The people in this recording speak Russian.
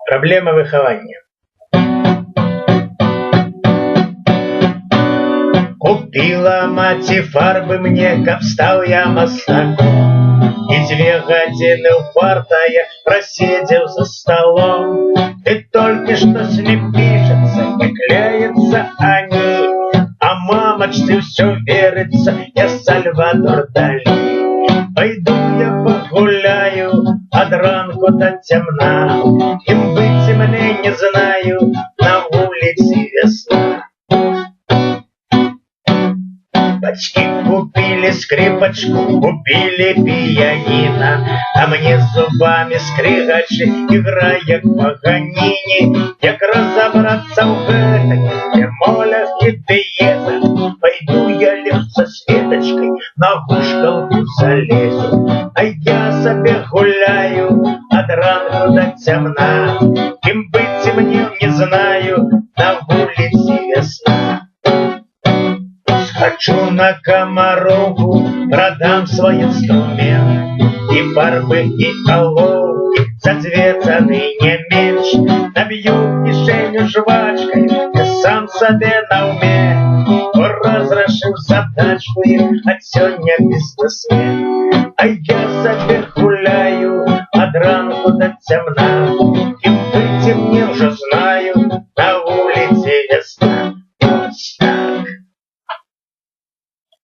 Проблема виховання. Купила маці фарбы мне, каб стал я мастаком, и 2 гадзіны упартая просидел за столом. Ты только что слепишется, не клеятся они, а мамочке все верится, я Сальвадор Дали. Пойду я погуляю от ранку до темна, кем быть мне не знаю, на улице весна. Батьки купили скрипочку, купили пианино, а мне зубами скригачи, играя к Паганини. Як разобраться в гэтых бемолях и диезах, пойду я лишь со Светочкой на вышкалку залезу. А я себе гуляю от ранку до темна, кем быть мне не знаю, на улице весна. Хочу на Комарову, продам свой инструмент, и фарбы, и оловки за 2 цены не меньше. Набью кишеню жвачкой, я сам себе на уме, разрешил задачку, а сегодня бизнесмен. А я себе гуляю от ранку до темна, кем быть мне уже знаю.